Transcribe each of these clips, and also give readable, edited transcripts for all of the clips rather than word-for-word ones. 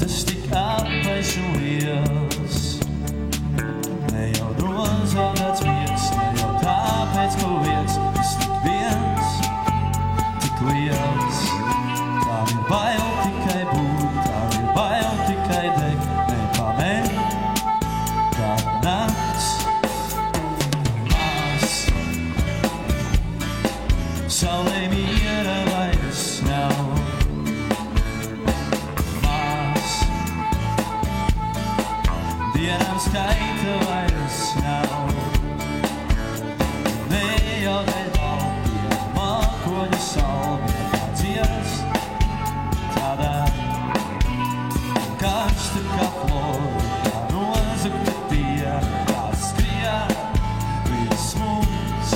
Tas tik apaiš un liels. Ne jau nozaudāts miegs, ne jau tāpēc, ko lieks. Tas tik viens, tik liels. Tā ir bail tikai būt, tā ir bail tikai degt. Nepamēģ, kā nakts. Mās, saulē miera vairs nav. Mās, dienām skaita vairs nav. Ne jau dēļ baltiem mākoņu salmiem kā dziest. Tādā karsta kā flora, kā nozagta tie, kā skrien. Virs mums,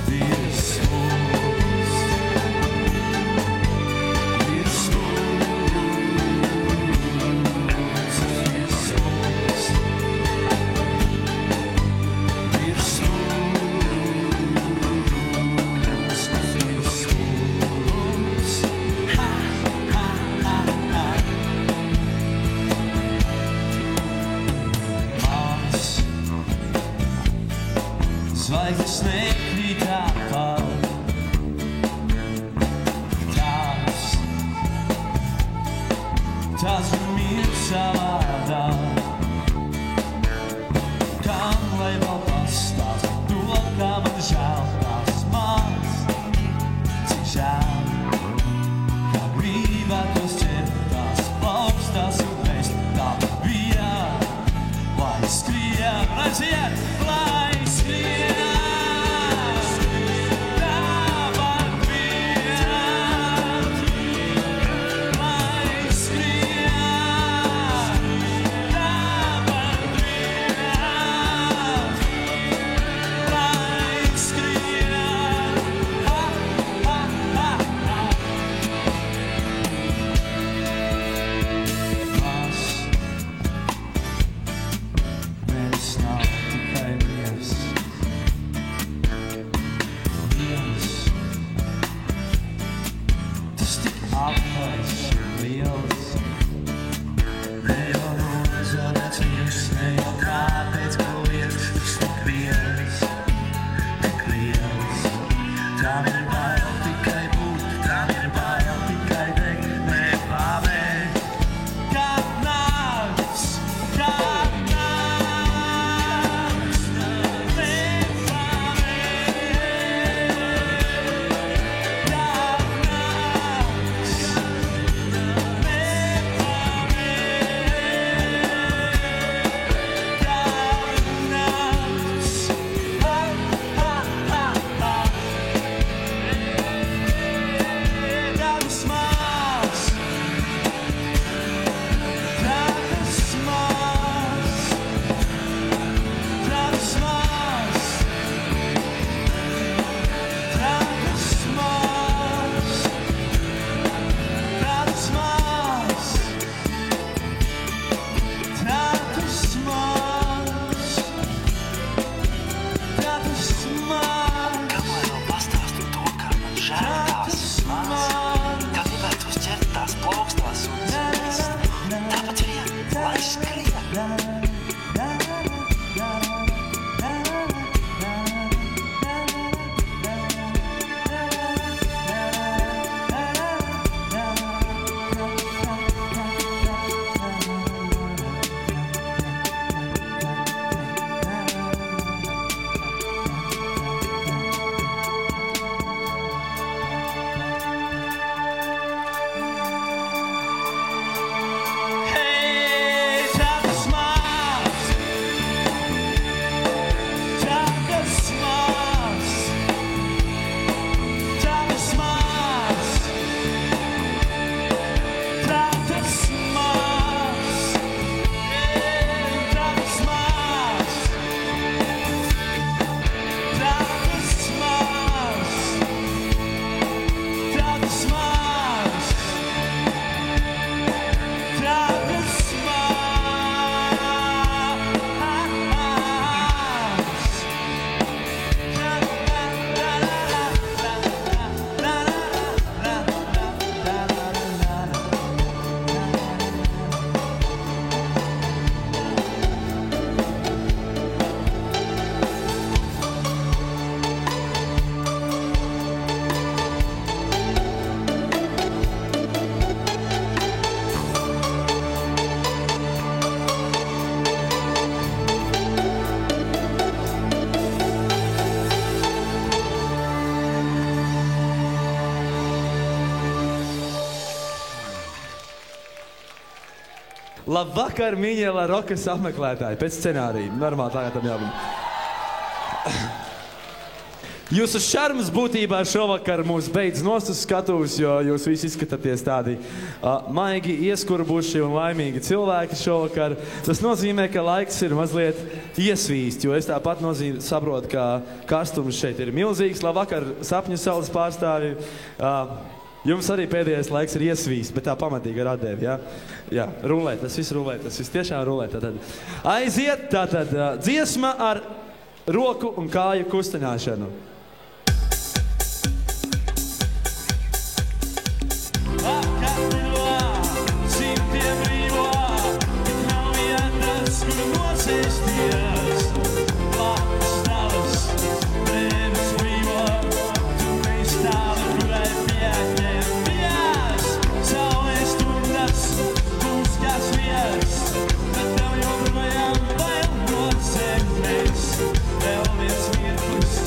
virs mums. Virs mums, virs mums. Virs mums, virs mums. Ha, ha, ha, ha. Mās, zvaigznes nekrīt atpakaļ. Tās ir savādāk. Kam lai vēl pastāst to, kā man žēl tās mās, cik žēl, kā gribētos ķert tās plaukstās un vēst tāpat bija, lai skrien, lai skrien. Hey, tell the smile. Labvakar, mīļie La Rokas apmeklētāji, pēc scenārija. Normāli tagad tam jābūt. Jūsu šarms būtībā šovakar mūs beidz nost uz skatuves, jo jūs visi izskatāties tādi maigi, ieskurbuši un laimīgi cilvēki šovakar. Tas nozīmē, ka laiks ir mazliet iesvīst, jo es tāpat saprotu, ka karstums šeit ir milzīgs. Labvakar, sapņu saules pārstāvi. Jums arī pēdējais laiks ir iesvīst, bet tā pamatīgi ar atdevi, ja? Jā, rulē, tas viss tiešām rulē. Tātad aiziet, tātad dziesma ar roku un kāju kustināšanu. Vēl viens mirklis,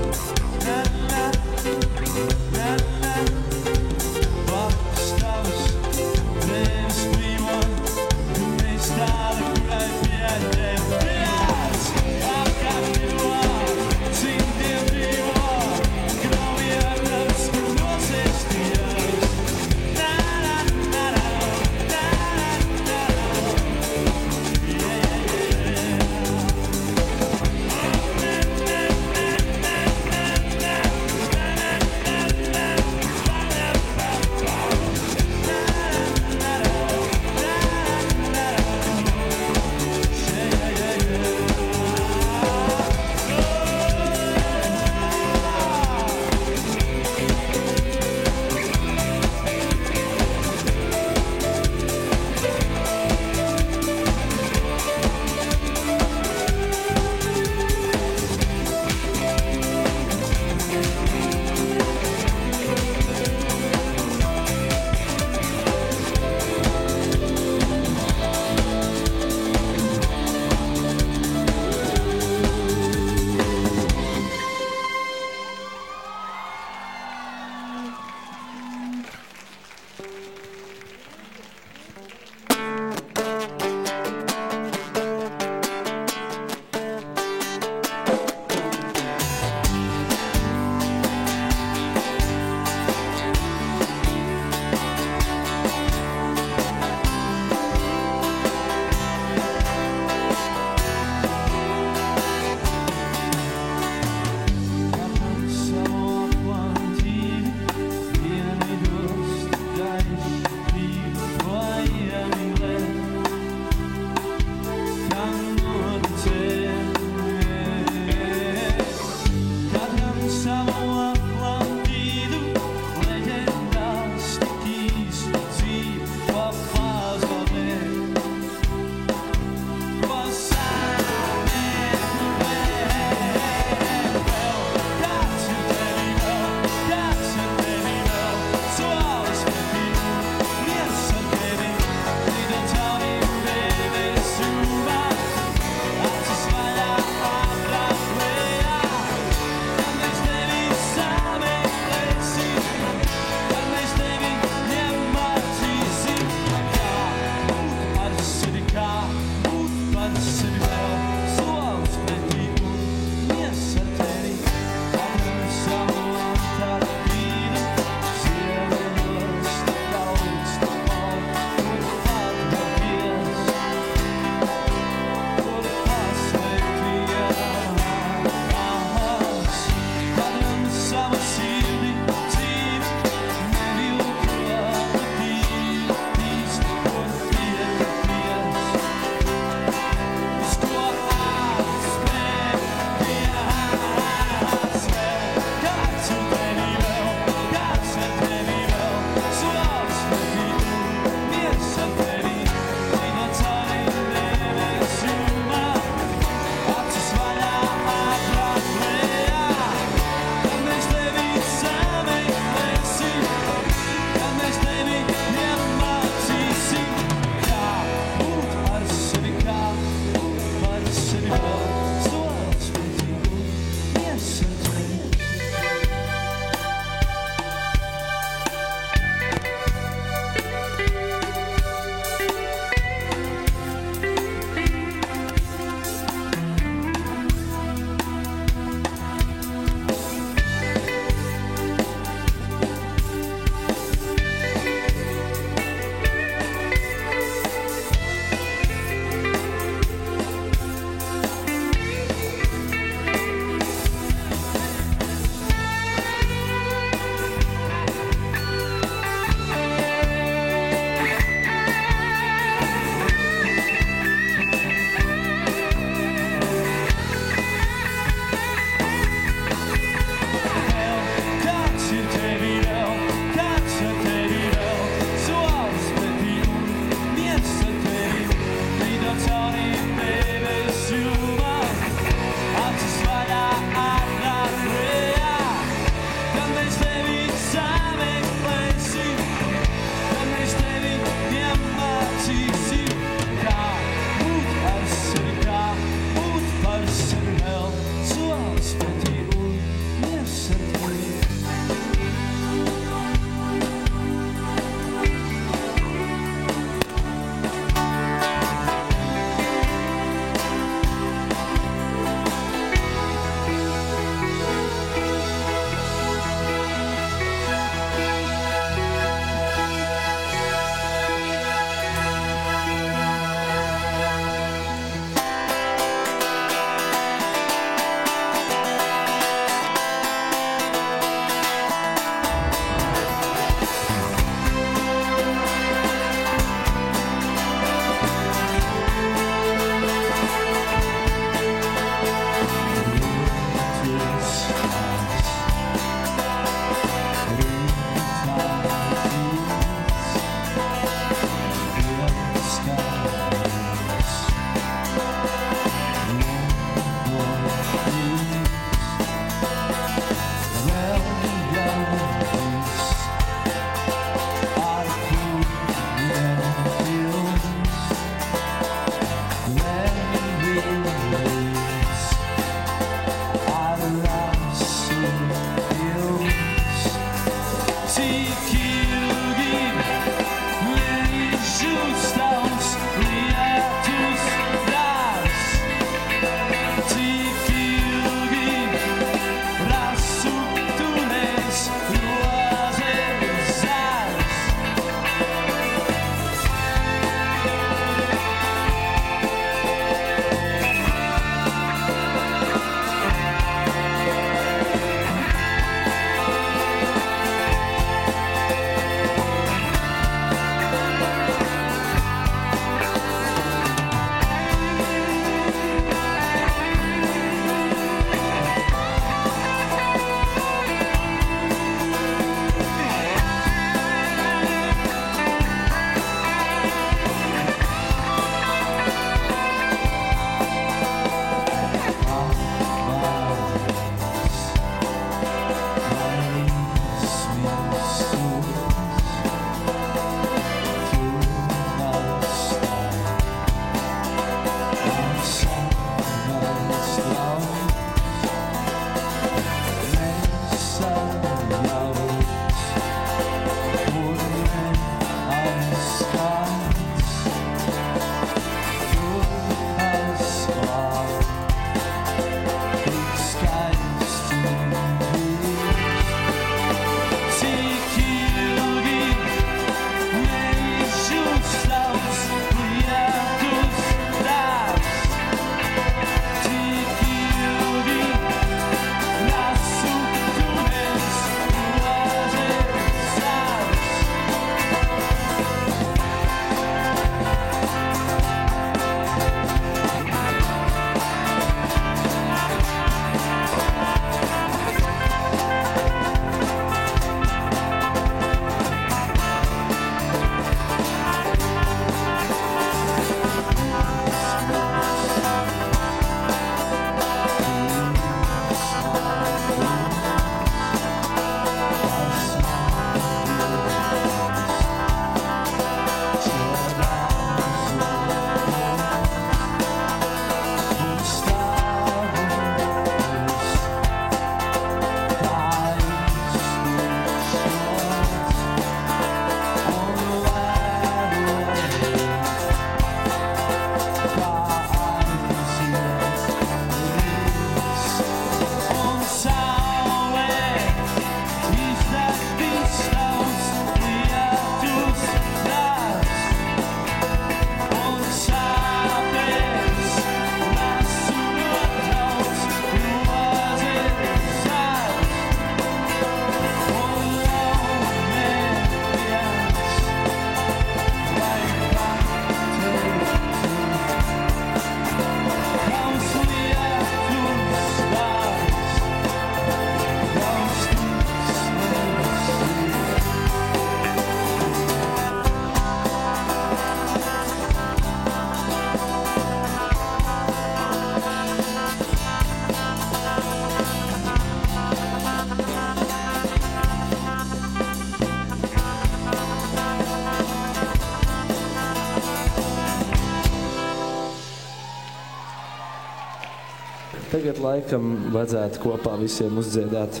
tagad laikam vajadzētu kopā visiem uzdziedāt.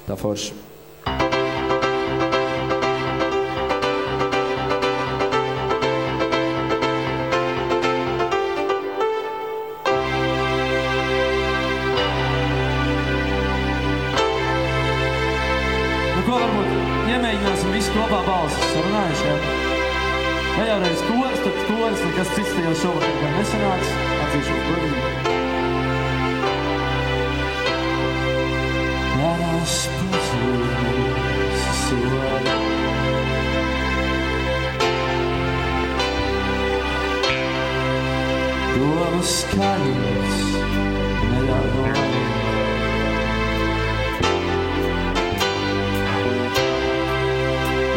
Tā forši. Nu, ko varbūt iemēģināsim visi kopā balsis, sarunājuši, jā? Vai jau reiz kors, tad kors, nekas cits te jau šovakar gan nesanāks, atzīšu godīgi. Manas pazūs soļi, domas skaļas neļauj.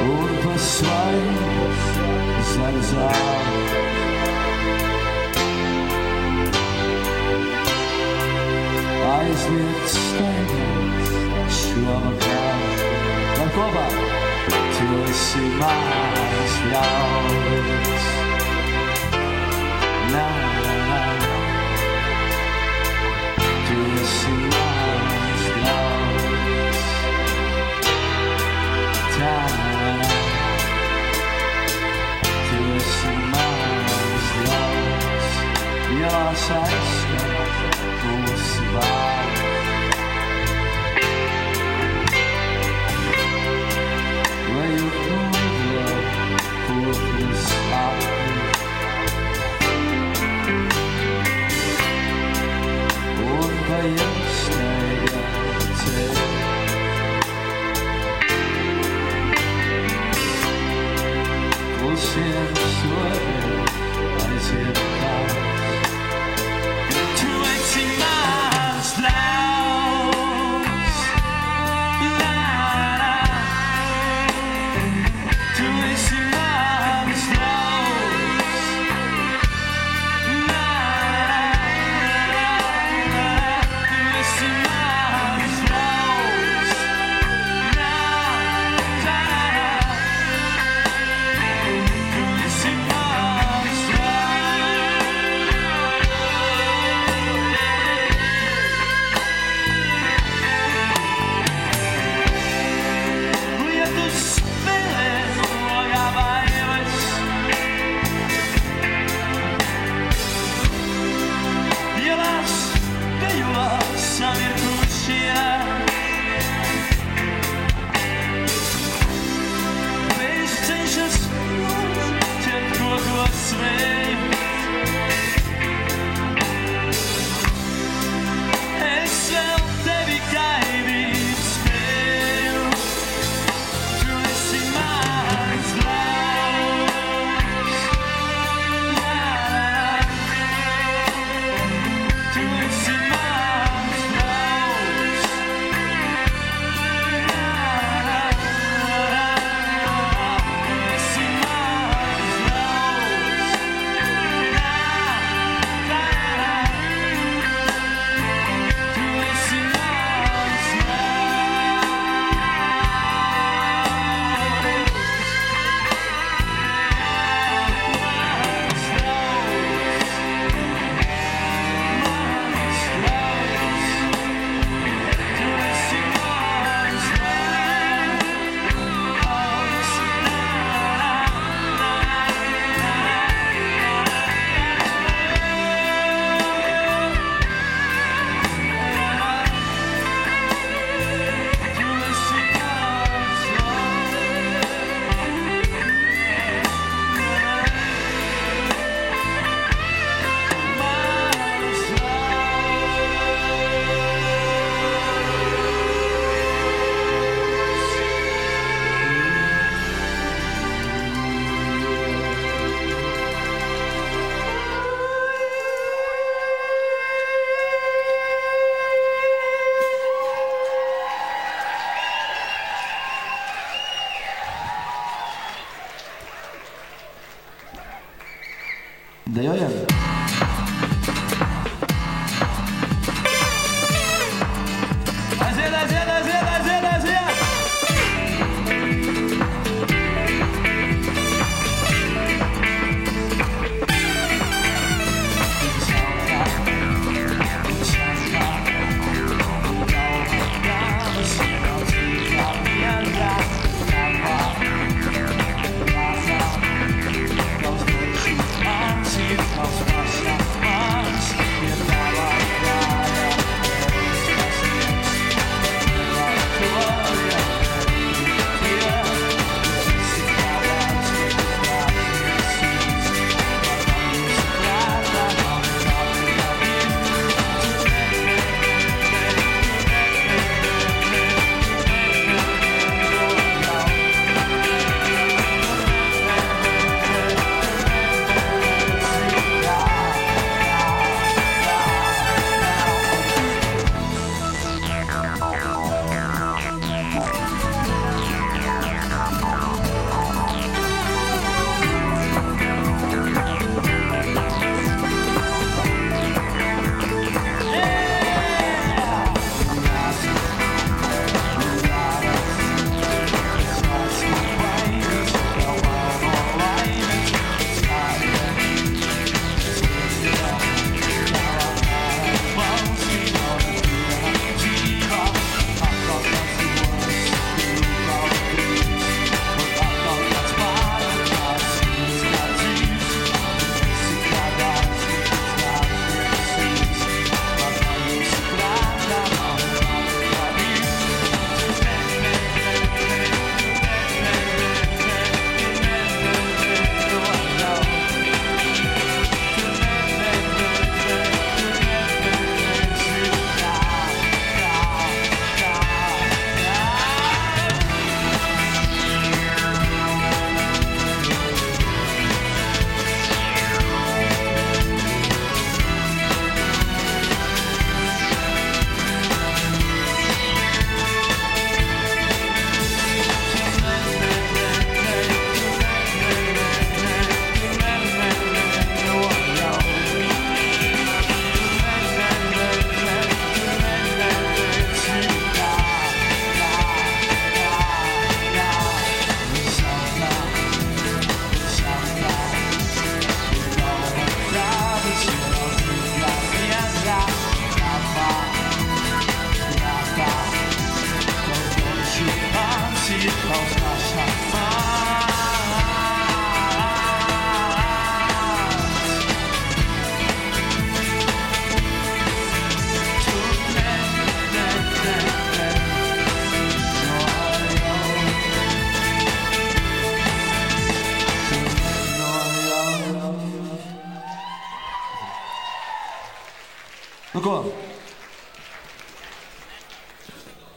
Un pa svaigas zaļzām aizliet steigāt šovakar. Lai kopā tu esi mans ļauds. Na, na, na. Tu esi mans ļauds. Tā, na, na. Tu esi mans ļauds. Ielās aizskat mūsu vārdu. Lai jūt nodēl koknes apni. Un pa iesteiga ceļu. Klusiem soļiem aiziet kāds. Tu esi mans ļauds. La, la. Tu esi mans ļauds. La, la, la. Tu esi mans ļauds. La, la, la. Tu esi mans lietus spēlē logā bailes. Ielās dejo samirkušie. Vējš cenšas ķert kokos vēju. Es vēl tevi gaidīt spēju. Tu esi mans ļauds. La, la. Tu esi mans ļauds. La, la, la. Tu esi mans ļauds. La, la, la. Tu esi mans ļauds. Dejojam! Aiziet, aiziet, aiziet, aiziet, aiziet!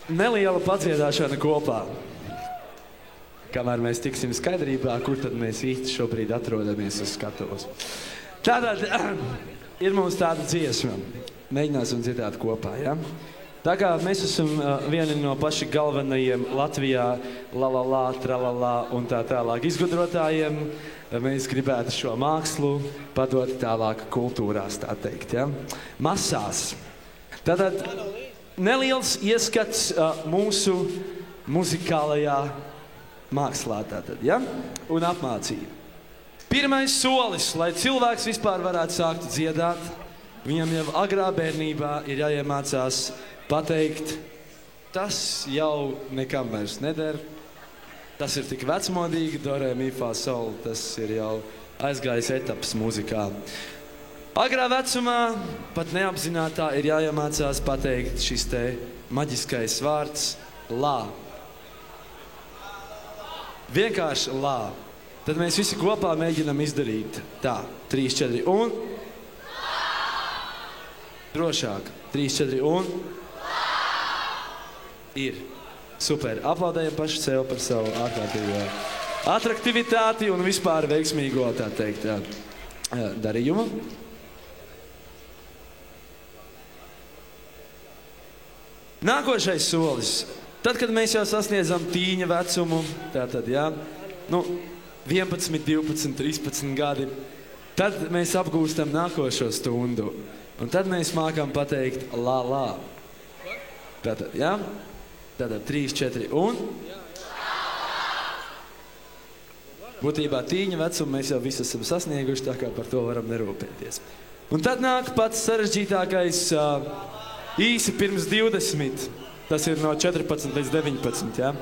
neliela padziedāšana kopā. Kamēr mēs tiksim skaidrībā, kur tad mēs īsti šobrīd atrodamies uz skatuves. Tātad ir mums tāda dziesma. Mēģināsim dziedāt kopā, ja? Tā kā mēs esam vieni no paši galvenajiem Latvijā la-la-la, tra-la-la un tā tālāk izgudrotājiem, mēs gribētu šo mākslu padot tālāk kultūrās, tā teikt, ja? Masās. Tātad neliels ieskats mūsu muzikālajā mākslā, tātad, ja? Un apmācība. Pirmais solis, lai cilvēks vispār varētu sākt dziedāt, viņam jau agrā bērnībā ir jāiemācās pateikt, tas jau nekam vairs neder, tas ir tik vecmodīgi, do, re, mi, fa, sol, tas ir jau aizgājis etapas mūzikā. Agrā vecumā, pat neapzinātā, ir jāiemācās pateikt šis te maģiskais vārds lā. Vienkārši lā. Tad mēs visi kopā mēģinam izdarīt tā, 3, 4 un drošāk, 3, 4 un ir. Super. Aplaudējam paši sev par savu ārkārtīgo atraktivitāti un vispār veiksmīgo, tā teikt, darījumu. Nākošais solis. Tad, kad mēs jau sasniedzam tīņa vecumu, tātad, jā, 11, 12, 13 gadi, tad mēs apgūstam nākošo stundu. Un tad mēs mākam pateikt lā, lā. Tātad, jā? Tātad 3, 4 un? Būtībā tīņa vecumu mēs jau visi esam sasnieguši, tā kā par to varam nerūpēties. Un tad nāk pats sarežģītākais īsi pirms 20. Tas ir no 14 līdz 19, ja?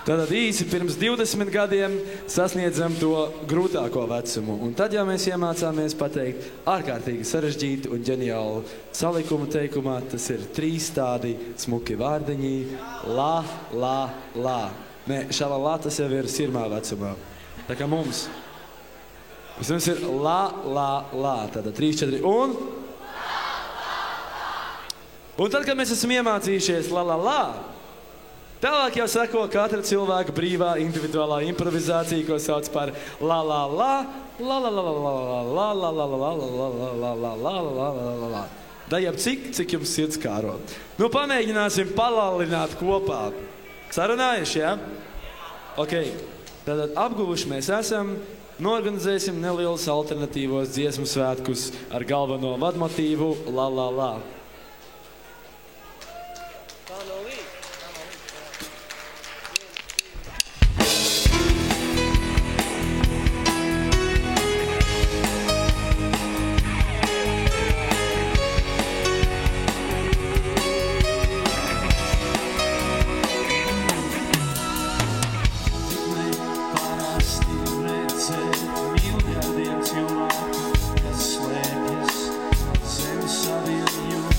Tātad īsi pirms 20 gadiem sasniedzam to grūtāko vecumu. Un tad jau mēs iemācāmies pateikt ārkārtīgi sarežģītu un ģeniālu salikumu teikumā. Tas ir 3 tādi smuki vārdiņi. Lā, lā, lā. Nē, šālā tas jau ir sirmā vecumā. Tā kā mums. Mums ir lā, lā, lā. Tātad 3, 4 un? Un tad, kad mēs esam iemācījušies lā, lā, lā, tālāk jau sako katra cilvēka brīvā individuālā improvizācija, ko sauc par la la la, la la la la la la la la la la la la la la. Dajab cik jums sirds kāro. Nu, pamēģināsim palālināt kopā. Sarunājuši, ja? Ok. Tātad apguvuši mēs esam. Norganizēsim nelielus alternatīvos dziesmu svētkus ar galveno vadmotīvu la la la. Miljardiem cilvēku, kas slēpjas zem saviem jūtas.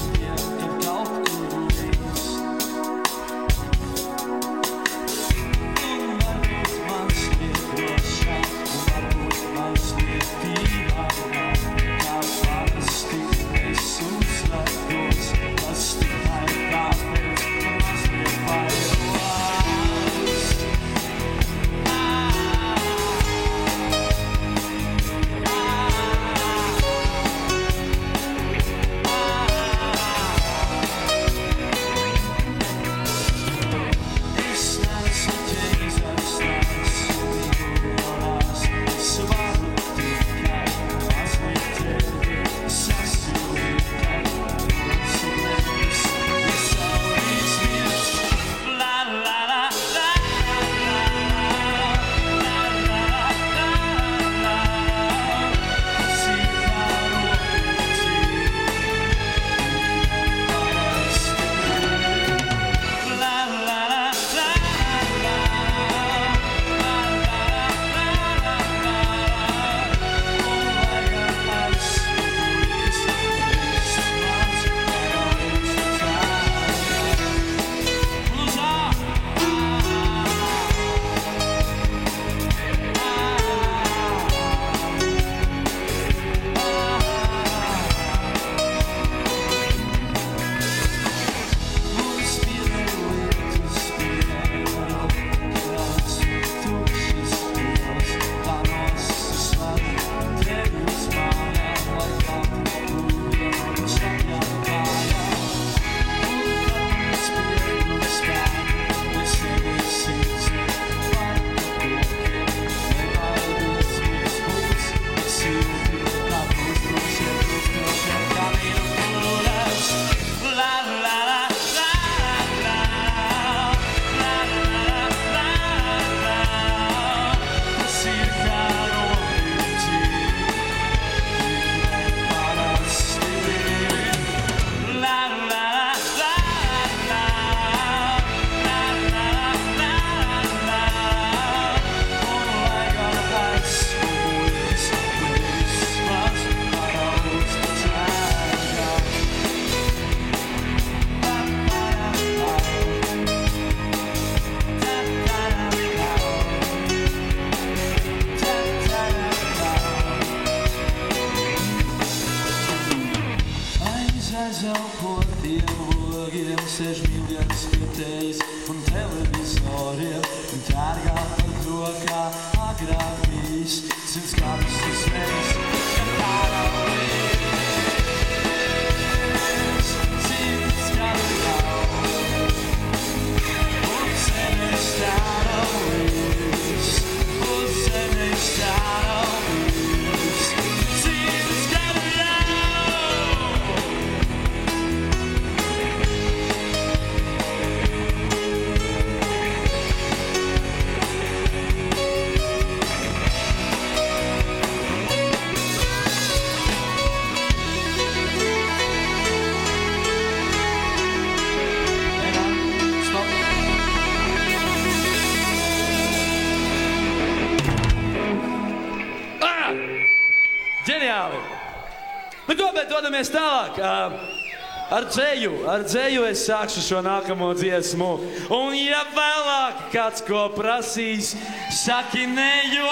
CDs un televizoriem un ķērgā par to, kā agrāk bijis 100 gadus uzreiz, kad pārāvīs 100 gadu jau un zemes stāvīs, un zemes stāvīs 100 gadu jau. Ģeniāli! Nu ko, bet dodamies tālāk. Ar dzēju es sākšu šo nākamo dziesmu. Un ja vēlāk kāds ko prasīs, saki ne, jo...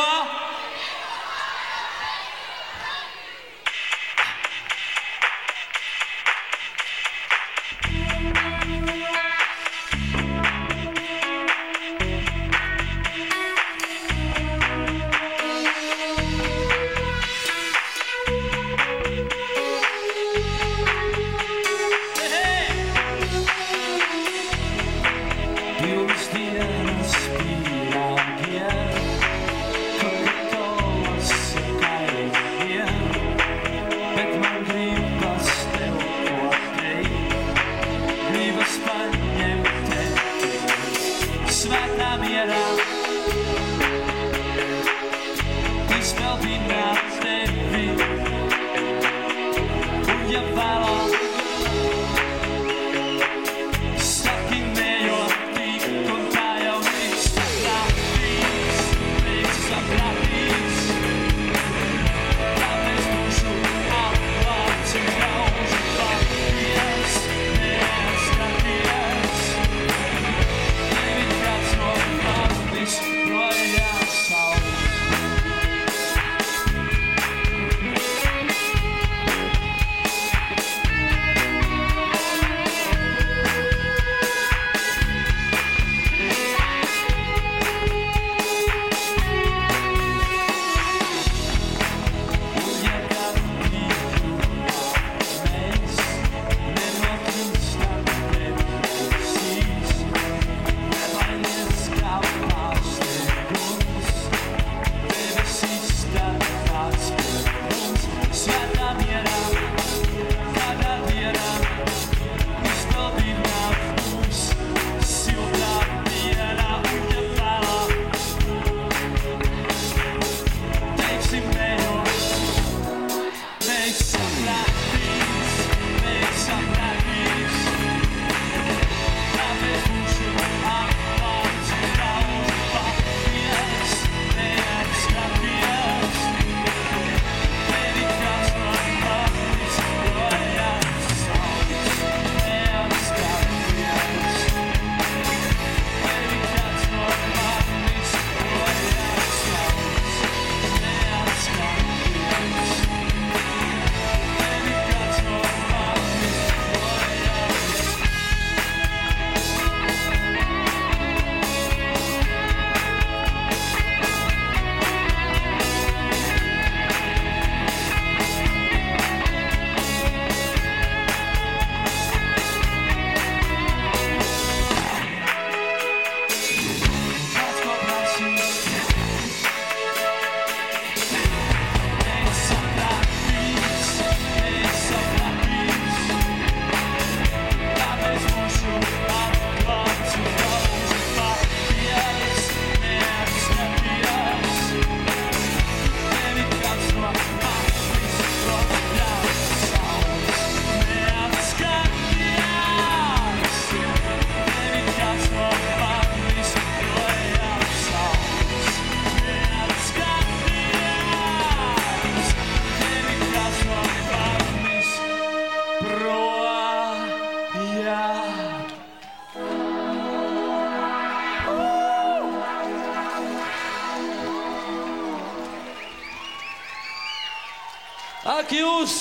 Ak, jūs!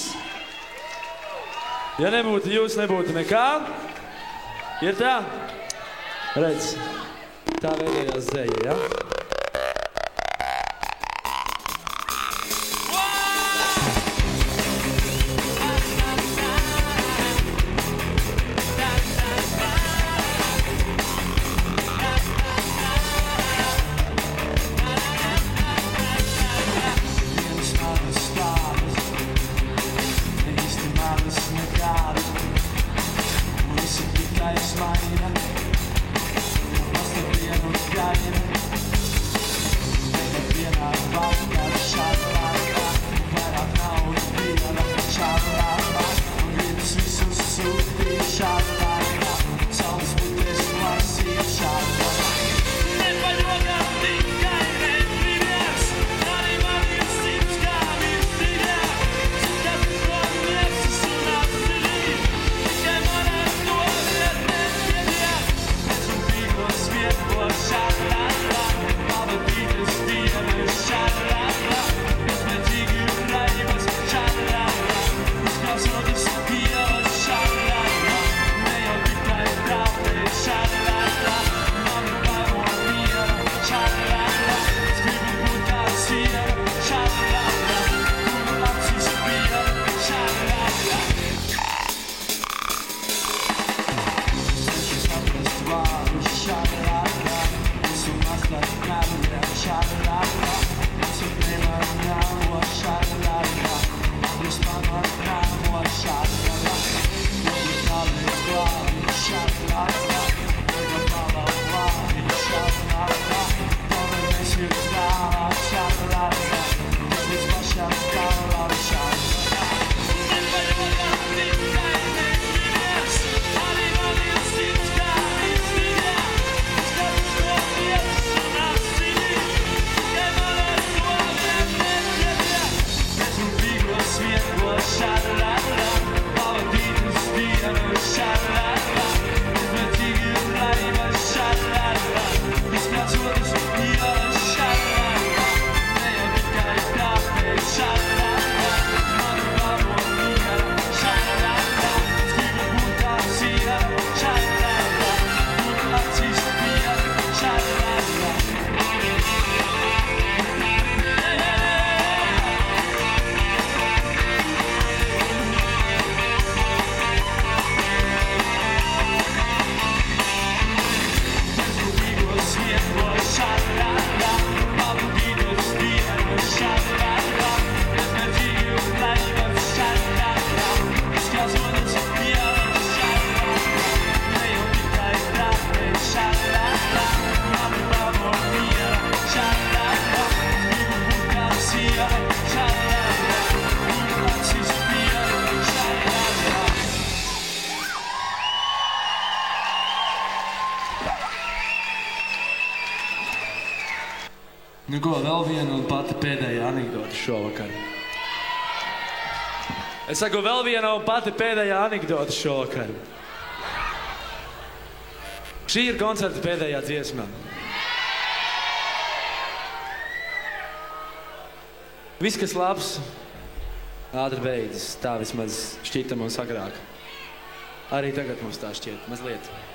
Ja nebūtu jūs, nebūtu nekā. Ir tā? Redz, tā veidojās dzeja, ja? Nu ko, vēl viena un pati pēdējā anekdote šovakar. Es saku, vēl viena un pati pēdējā anekdote šovakar. Šī ir koncerta pēdējā dziesma. Viss, kas labs, ātri beidzas. Tā vismaz šķita mums agrāk. Arī tagad mums tā šķiet, mazliet. Lost,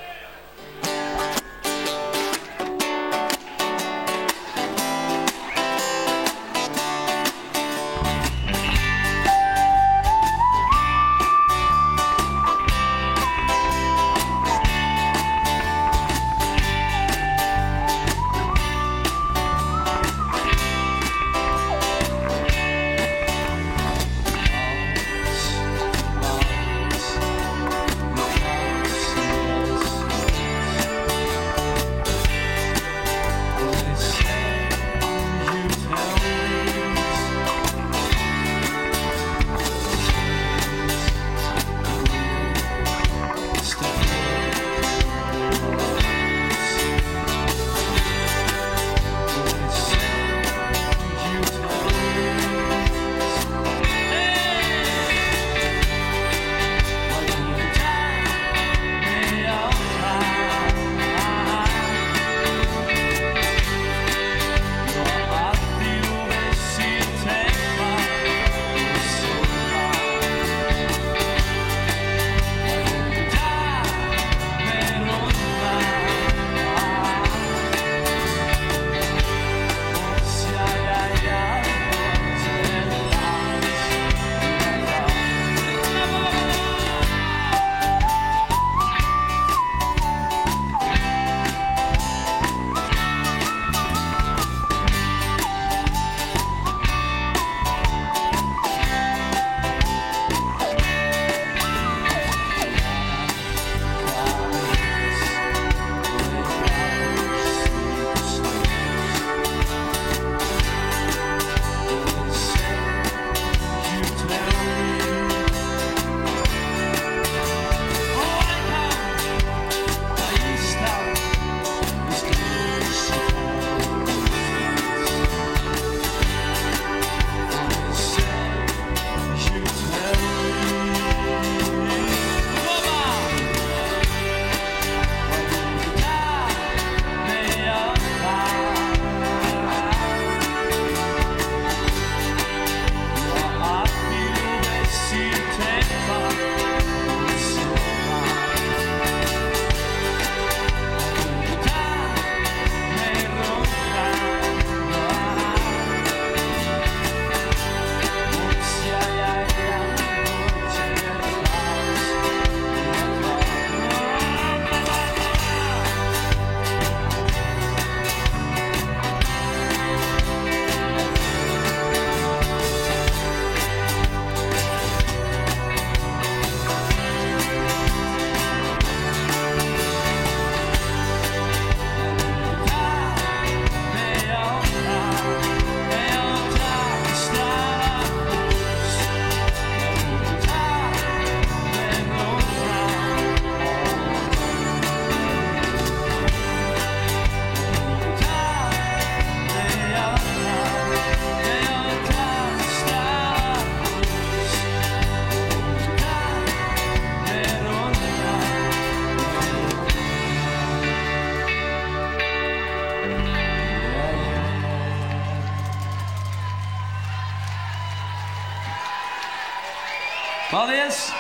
Paldies!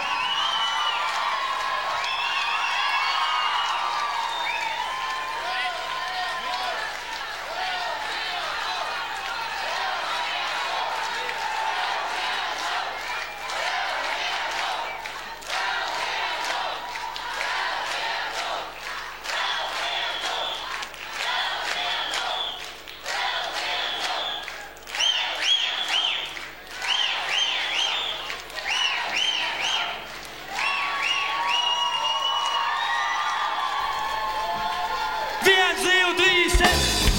Viens, divi, trīs, četri!